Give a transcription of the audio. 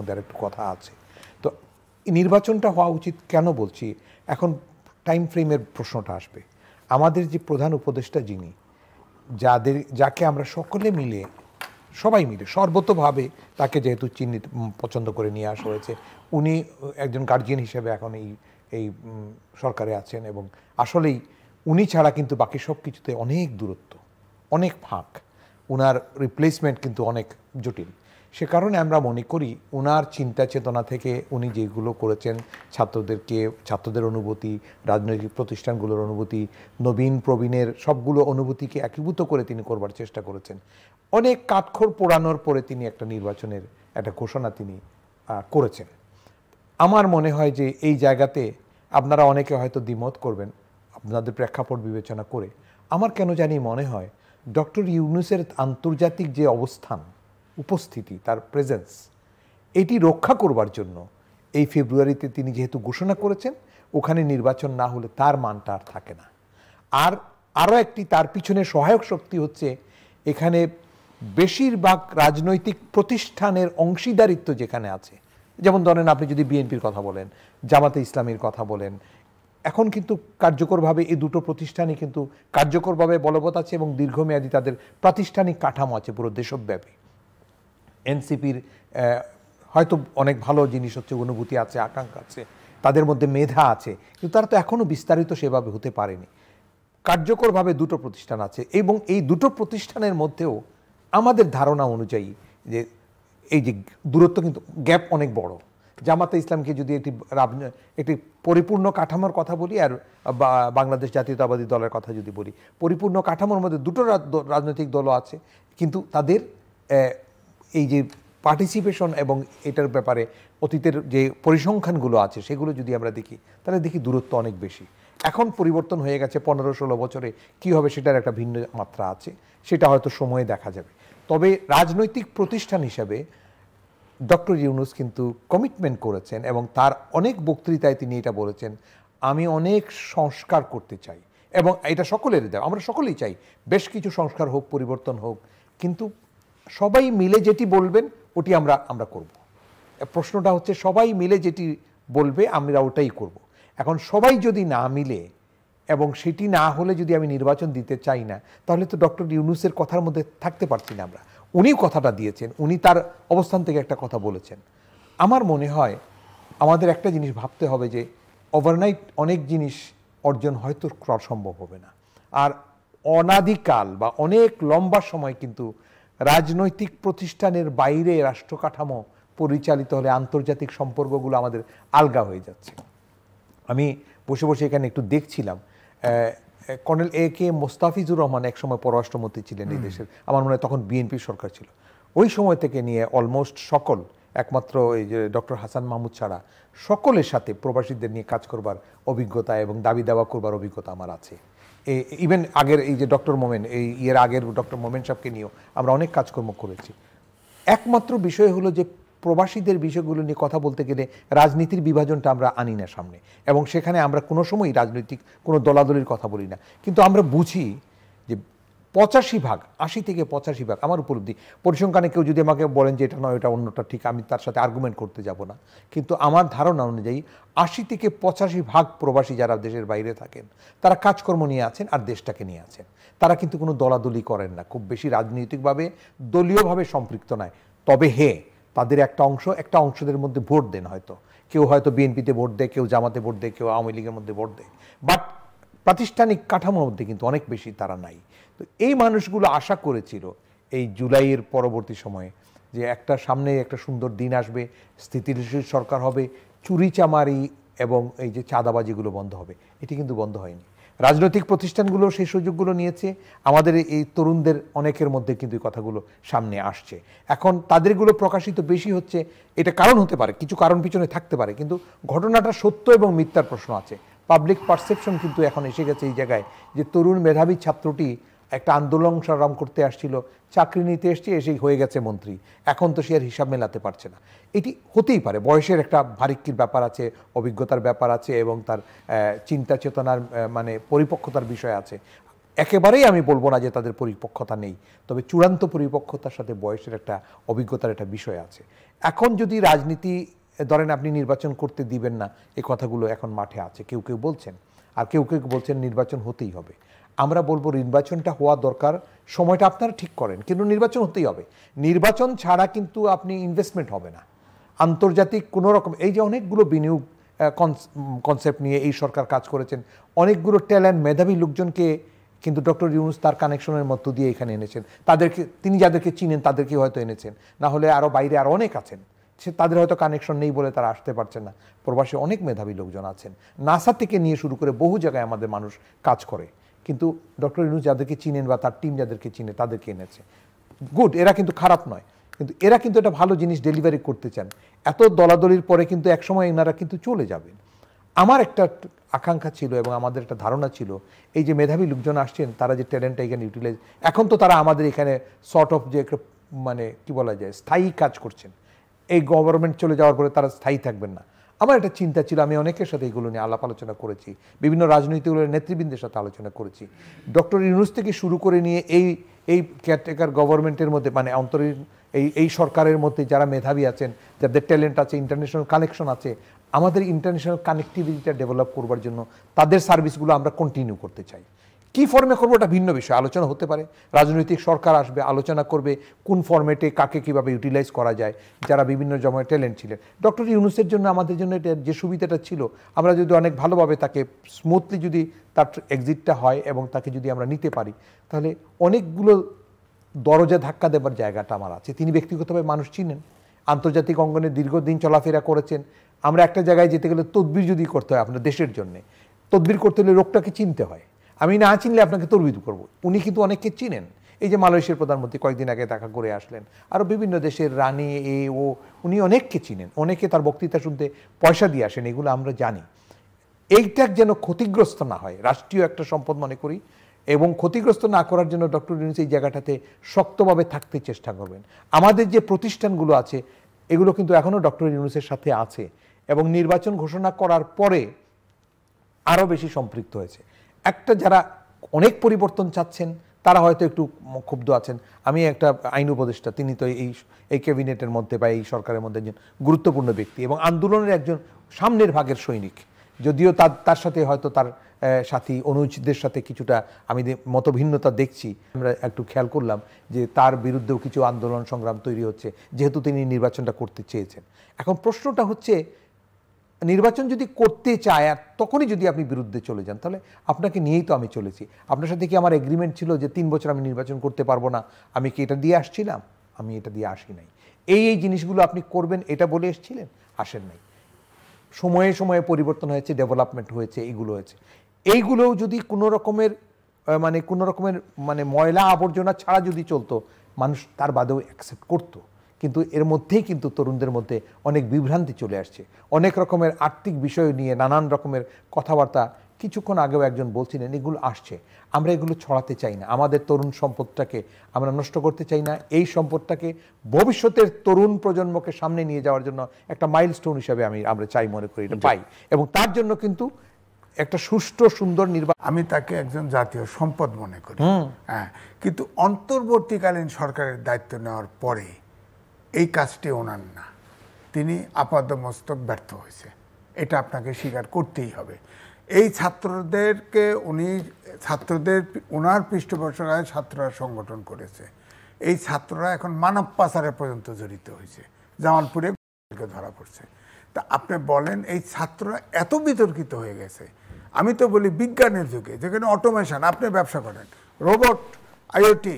মধ্যে আর একটু কথা আছে। তো নির্বাচনটা হওয়া উচিত কেন বলছি, এখন টাইম ফ্রেমের প্রশ্নটা আসবে। আমাদের যে প্রধান উপদেষ্টা যিনি, যাকে আমরা সকলে মিলে সবাই মিলে সর্বতোভাবে তাকে যেহেতু চিহ্নিত পছন্দ করে নিয়ে আসা হয়েছে, উনি একজন গার্জিয়ান হিসেবে এখন এই সরকারে আছেন এবং আসলেই উনি ছাড়া কিন্তু বাকি সব কিছুতে অনেক দূরত্ব, অনেক ফাঁক, উনার রিপ্লেসমেন্ট কিন্তু অনেক জটিল। সে কারণে আমরা মনে করি উনার চিন্তা চেতনা থেকে উনি যেগুলো করেছেন, ছাত্রদের অনুভূতি, রাজনৈতিক প্রতিষ্ঠানগুলোর অনুভূতি, নবীন প্রবীণের সবগুলো অনুভূতিকে একীভূত করে তিনি করবার চেষ্টা করেছেন। অনেক কাঠখড় পোড়ানোর পরে তিনি একটা নির্বাচনের একটা ঘোষণা তিনি করেছেন। আমার মনে হয় যে এই জায়গাতে আপনারা অনেকে হয়তো দ্বিমত করবেন আপনাদের প্রেক্ষাপট বিবেচনা করে। আমার কেন জানি মনে হয় ডক্টর ইউনূসের আন্তর্জাতিক যে অবস্থান, উপস্থিতি, তার প্রেজেন্স, এটি রক্ষা করবার জন্য এই ফেব্রুয়ারিতে তিনি যেহেতু ঘোষণা করেছেন, ওখানে নির্বাচন না হলে তার মানটা আর থাকে না। আর আরও একটি তার পিছনে সহায়ক শক্তি হচ্ছে এখানে বেশিরভাগ রাজনৈতিক প্রতিষ্ঠানের অংশীদারিত্ব যেখানে আছে। যেমন ধরেন আপনি যদি বিএনপির কথা বলেন, জামাতে ইসলামীর কথা বলেন, এখন কিন্তু কার্যকরভাবে এই দুটো প্রতিষ্ঠানই কিন্তু কার্যকরভাবে বলবৎ আছে এবং দীর্ঘমেয়াদী তাদের প্রাতিষ্ঠানিক কাঠামো আছে পুরো দেশব্যাপী। এনসিপির হয়তো অনেক ভালো জিনিস হচ্ছে, অনুভূতি আছে, আকাঙ্ক্ষা আছে, তাদের মধ্যে মেধা আছে, কিন্তু তারা তো এখনও বিস্তারিত সেভাবে হতে পারেনি। কার্যকরভাবে দুটো প্রতিষ্ঠান আছে এবং এই দুটো প্রতিষ্ঠানের মধ্যেও আমাদের ধারণা অনুযায়ী যে এই যে দূরত্ব, কিন্তু গ্যাপ অনেক বড়। জামাতে ইসলামকে যদি একটি পরিপূর্ণ কাঠামোর কথা বলি আর বাংলাদেশ জাতীয়তাবাদী দলের কথা যদি বলি, পরিপূর্ণ কাঠামোর মধ্যে দুটো রাজনৈতিক দলও আছে, কিন্তু তাদের এই যে পার্টিসিপেশন এবং এটার ব্যাপারে অতীতের যে পরিসংখ্যানগুলো আছে সেগুলো যদি আমরা দেখি, তাহলে দেখি দূরত্ব অনেক বেশি। এখন পরিবর্তন হয়ে গেছে 15-16 বছরে, কী হবে সেটার একটা ভিন্ন মাত্রা আছে, সেটা হয়তো সময়ে দেখা যাবে। তবে রাজনৈতিক প্রতিষ্ঠান হিসাবে ডক্টর ইউনূস কিন্তু কমিটমেন্ট করেছেন এবং তার অনেক বক্তৃতায় তিনি এটা বলেছেন, আমি অনেক সংস্কার করতে চাই, এবং এটা সকলের দেয়, আমরা সকলেই চাই বেশ কিছু সংস্কার হোক, পরিবর্তন হোক, কিন্তু সবাই মিলে যেটি বলবেন ওটি আমরা করব। প্রশ্নটা হচ্ছে সবাই মিলে যেটি বলবে আমরা ওটাই করব। এখন সবাই যদি না মিলে এবং সেটি না হলে যদি আমি নির্বাচন দিতে চাই না, তাহলে তো ডক্টর ইউনূসের কথার মধ্যে থাকতে পারছি না আমরা। উনিও কথাটা দিয়েছেন, উনি তার অবস্থান থেকে একটা কথা বলেছেন। আমার মনে হয় আমাদের একটা জিনিস ভাবতে হবে যে ওভারনাইট অনেক জিনিস অর্জন হয়তো করা সম্ভব হবে না, আর অনাদিকাল বা অনেক লম্বা সময় কিন্তু রাজনৈতিক প্রতিষ্ঠানের বাইরে রাষ্ট্র কাঠামো পরিচালিত হলে আন্তর্জাতিক সম্পর্কগুলো আমাদের আলগা হয়ে যাচ্ছে। আমি বসে বসে এখানে একটু দেখছিলাম, কর্নেল AK মোস্তাফিজুর রহমান একসময় পররাষ্ট্রমন্ত্রী ছিলেন এই দেশের, আমার মনে হয় তখন বিএনপি সরকার ছিল। ওই সময় থেকে নিয়ে অলমোস্ট সকল, একমাত্র এই যে ডক্টর হাসান মাহমুদ ছাড়া সকলের সাথে প্রবাসীদের নিয়ে কাজ করবার অভিজ্ঞতা এবং দাবি দাওয়া করবার অভিজ্ঞতা আমার আছে। ইভেন আগের এই যে ডক্টর মোমেন, এই এর আগের ডক্টর মোমেন সাহেবকে নিয়েও আমরা অনেক কাজকর্ম করেছি। একমাত্র বিষয় হলো যে প্রবাসীদের বিষয়গুলো নিয়ে কথা বলতে গেলে রাজনীতির বিভাজনটা আমরা আনি না সামনে, এবং সেখানে আমরা কোনো সময়ই রাজনৈতিক কোনো দলাদলির কথা বলি না। কিন্তু আমরা বুঝি যে 85%, 80 থেকে 85%, আমার উপলব্ধি, পরিসংখ্যানে কেউ যদি আমাকে বলেন যে এটা নয়, এটা অন্যটা ঠিক, আমি তার সাথে আর্গুমেন্ট করতে যাব না, কিন্তু আমার ধারণা অনুযায়ী 80 থেকে 85% প্রবাসী যারা দেশের বাইরে থাকেন তারা কাজকর্ম নিয়ে আছেন আর দেশটাকে নিয়ে আছেন। তারা কিন্তু কোনো দলাদলি করেন না, খুব বেশি রাজনৈতিকভাবে দলীয়ভাবে সম্পৃক্ত নয়। তবে তাদের একটা অংশদের মধ্যে ভোট দেন, কেউ হয়তো বিএনপিতে ভোট দেয়, কেউ জামাতে ভোট দেয়, কেউ আওয়ামী লীগের মধ্যে ভোট দেয়, বাট প্রাতিষ্ঠানিক কাঠামোর মধ্যে কিন্তু অনেক বেশি তারা নাই। তো এই মানুষগুলো আশা করেছিল এই জুলাইয়ের পরবর্তী সময়ে যে সামনে একটা সুন্দর দিন আসবে, স্থিতিশীল সরকার হবে, চুরিচামারি এবং এই যে চাঁদাবাজিগুলো বন্ধ হবে। এটি কিন্তু বন্ধ হয়নি। রাজনৈতিক প্রতিষ্ঠানগুলো সেই সুযোগগুলো নিয়েছে, আমাদের এই তরুণদের অনেকের মধ্যে কিন্তু এই কথাগুলো সামনে আসছে। এখন তাদেরগুলো প্রকাশিত বেশি হচ্ছে, এটা কারণ হতে পারে, কিছু কারণ পিছনে থাকতে পারে, কিন্তু ঘটনাটা সত্য এবং মিথ্যার প্রশ্ন আছে। পাবলিক পারসেপশন কিন্তু এখন এসে গেছে এই জায়গায় যে তরুণ মেধাবী ছাত্রটি একটা আন্দোলন সংগ্রাম করতে আসছিল, চাকরি নিতে এসেই হয়ে গেছে মন্ত্রী, এখন তো সে আর হিসাব মেলাতে পারছে না। এটি হতেই পারে, বয়সের একটা ভারিক্কির ব্যাপার আছে, অভিজ্ঞতার ব্যাপার আছে এবং তার চিন্তা চেতনার মানে পরিপক্কতার বিষয় আছে। একেবারেই আমি বলবো না যে তাদের পরিপক্কতা নেই, তবে চূড়ান্ত পরিপক্কতার সাথে বয়সের একটা অভিজ্ঞতার একটা বিষয় আছে। এখন যদি রাজনীতি ধরেন আপনি নির্বাচন করতে দিবেন না, এই কথাগুলো এখন মাঠে আছে, কেউ কেউ বলছেন, আর কেউ কেউ বলছেন নির্বাচন হতেই হবে। আমরা বলবো নির্বাচনটা হওয়া দরকার, সময়টা আপনারা ঠিক করেন, কিন্তু নির্বাচন হতেই হবে। নির্বাচন ছাড়া কিন্তু আপনি ইনভেস্টমেন্ট হবে না আন্তর্জাতিক কোনো রকম। এই যে অনেকগুলো বিনিয়োগ কনসেপ্ট নিয়ে এই সরকার কাজ করেছেন, অনেকগুলো ট্যালেন্ট মেধাবী লোকজনকে কিন্তু ডক্টর ইউনূস তার কানেকশনের মধ্য দিয়ে এখানে এনেছেন। তাদেরকে তিনি যাদেরকে চিনেন তাদেরকে হয়তো এনেছেন, না হলে আরও বাইরে আরও অনেক আছেন, সে তাদের হয়তো কানেকশন নেই বলে তারা আসতে পারছেন না। প্রবাসী অনেক মেধাবী লোকজন আছেন, নাসা থেকে নিয়ে শুরু করে বহু জায়গায় আমাদের মানুষ কাজ করে, কিন্তু ডক্টর ইউনূস যাদেরকে চিনেন বা তার টিম যাদেরকে চিনে তাদেরকে এনেছে। গুড, এরা কিন্তু খারাপ নয়, কিন্তু এরা কিন্তু একটা ভালো জিনিস ডেলিভারি করতে চান। এত দলাদলির পরে কিন্তু একসময় এনারা কিন্তু চলে যাবেন। আমার একটা আকাঙ্ক্ষা ছিল এবং আমাদের একটা ধারণা ছিল, এই যে মেধাবী লোকজন আসছেন তারা যে ট্যালেন্টটা এখানে ইউটিলাইজ, এখন তো তারা আমাদের এখানে সর্ট অফ যে একটা মানে কি বলা যায় স্থায়ী কাজ করছেন, এই গভর্নমেন্ট চলে যাওয়ার পরে তারা স্থায়ী থাকবেন না। আমার একটা চিন্তা ছিল, আমি অনেকের সাথে এগুলো নিয়ে আলাপ আলোচনা করেছি, বিভিন্ন রাজনৈতিক নেতৃবৃন্দের সাথে আলোচনা করেছি। ডক্টর ইউনূস থেকে শুরু করে নিয়ে এই কেয়ারটেকার গভর্নমেন্টের মধ্যে মানে এই সরকারের মধ্যে যারা মেধাবী আছেন, যাদের ট্যালেন্ট আছে, ইন্টারন্যাশনাল কানেকশন আছে, আমাদের ইন্টারন্যাশনাল কানেক্টিভিটিটা ডেভেলপ করবার জন্য তাদের সার্ভিসগুলো আমরা কন্টিনিউ করতে চাই। কি ফর্মে করবো ওটা ভিন্ন বিষয়, আলোচনা হতে পারে, রাজনৈতিক সরকার আসবে, আলোচনা করবে কোন ফর্মেটে কাকে কীভাবে ইউটিলাইজ করা যায়, যারা বিভিন্ন সময় ট্যালেন্ট ছিলেন। ডক্টর ইউনূসের জন্য আমাদের জন্য এটা যে সুবিধাটা ছিল, আমরা যদি অনেক ভালোভাবে তাকে স্মুথলি যদি তার এক্সিটটা হয় এবং তাকে যদি আমরা নিতে পারি, তাহলে অনেকগুলো দরজা ধাক্কা দেবার জায়গাটা আমার আছে। তিনি ব্যক্তিগতভাবে মানুষ চিনেন, আন্তর্জাতিক অঙ্গনে দীর্ঘদিন চলাফেরা করেছেন। আমরা একটা জায়গায় যেতে গেলে তদবির যদি করতে হয় আপনার দেশের জন্যে, তদবির করতে হলে লোকটাকে চিনতে হয়, আমি না চিনলে আপনাকে তদবির করব। উনি কিন্তু অনেককে চিনেন। এই যে মালয়েশিয়ার প্রধানমন্ত্রী কয়েকদিন আগে দেখা করে আসলেন, আরও বিভিন্ন দেশের রানী উনি অনেককে চিনেন, অনেকে তার বক্তৃতা শুনতে পয়সা দিয়ে আসেন, এগুলো আমরা জানি। এইটা যেন ক্ষতিগ্রস্ত না হয়, রাষ্ট্রীয় একটা সম্পদ মনে করি, এবং ক্ষতিগ্রস্ত না করার জন্য ডক্টর ইউনূস এই জায়গাটাতে শক্তভাবে থাকতে চেষ্টা করবেন। আমাদের যে প্রতিষ্ঠানগুলো আছে এগুলো কিন্তু এখনও ডক্টর ইউনূসের সাথে আছে এবং নির্বাচন ঘোষণা করার পরে আরও বেশি সম্পৃক্ত হয়েছে। একটা যারা অনেক পরিবর্তন চাচ্ছেন তারা হয়তো একটু ক্ষুব্ধ আছেন। আমি একটা আইন উপদেষ্টা, তিনি তো এই ক্যাবিনেটের মধ্যে বা এই সরকারের মধ্যে একজন গুরুত্বপূর্ণ ব্যক্তি এবং আন্দোলনের একজন সামনের ভাগের সৈনিক, যদিও তার সাথে হয়তো তার সাথী অনুজদের সাথে কিছুটা আমি মতভিন্নতা দেখছি। আমরা একটু খেয়াল করলাম যে তার বিরুদ্ধেও কিছু আন্দোলন সংগ্রাম তৈরি হচ্ছে, যেহেতু তিনি নির্বাচনটা করতে চেয়েছেন। এখন প্রশ্নটা হচ্ছে, নির্বাচন যদি করতে চায় আর তখনই যদি আপনি বিরুদ্ধে চলে যান, তাহলে আপনাকে নিয়েই তো আমি চলেছি। আপনার সাথে কি আমার এগ্রিমেন্ট ছিল যে 3 বছর আমি নির্বাচন করতে পারবো না? আমি কি এটা দিয়ে আসছিলাম? আমি এটা দিয়ে আসি নাই। এই জিনিসগুলো আপনি করবেন এটা বলে এসেছিলেন, আসেন নাই। সময়ে সময়ে পরিবর্তন হয়েছে, ডেভেলপমেন্ট হয়েছে, এইগুলো হয়েছে। এইগুলোও যদি কোনো রকমের মানে ময়লা আবর্জনা ছাড়া যদি চলতো, মানুষ তার বাদেও অ্যাকসেপ্ট করতো। কিন্তু এর মধ্যেই কিন্তু তরুণদের মধ্যে অনেক বিভ্রান্তি চলে আসছে, অনেক রকমের আর্থিক বিষয় নিয়ে নানান রকমের কথাবার্তা। কিছুক্ষণ আগেও একজন বলছিলেন এগুলো আসছে, আমরা এগুলো ছড়াতে চাই না। আমাদের তরুণ সম্পদটাকে আমরা নষ্ট করতে চাই না। এই সম্পদটাকে ভবিষ্যতের তরুণ প্রজন্মকে সামনে নিয়ে যাওয়ার জন্য একটা মাইলস্টোন হিসাবে আমরা চাই, মনে করি এটা পাই, এবং তার জন্য কিন্তু একটা সুষ্ঠু সুন্দর নির্বাচন। আমি তাকে একজন জাতীয় সম্পদ মনে করি, হ্যাঁ, কিন্তু অন্তর্বর্তীকালীন সরকারের দায়িত্ব নেওয়ার পরে এই কাজটি ওনার না, তিনি আপাদমস্তক ব্যর্থ হয়েছে, এটা আপনাকে স্বীকার করতেই হবে। এই ছাত্রদেরকে ওনার পৃষ্ঠপোষকতায় ছাত্ররা সংগঠন করেছে। এই ছাত্ররা এখন মানব পাচারে পর্যন্ত জড়িত হয়েছে, জামালপুরে ধরা পড়ছে। তা আপনি বলেন এই ছাত্ররা এত বিতর্কিত হয়ে গেছে। আমি তো বলি বিজ্ঞানের যুগে, যেখানে অটোমেশন, আপনি ব্যবসা করেন, রোবট, আইওটি,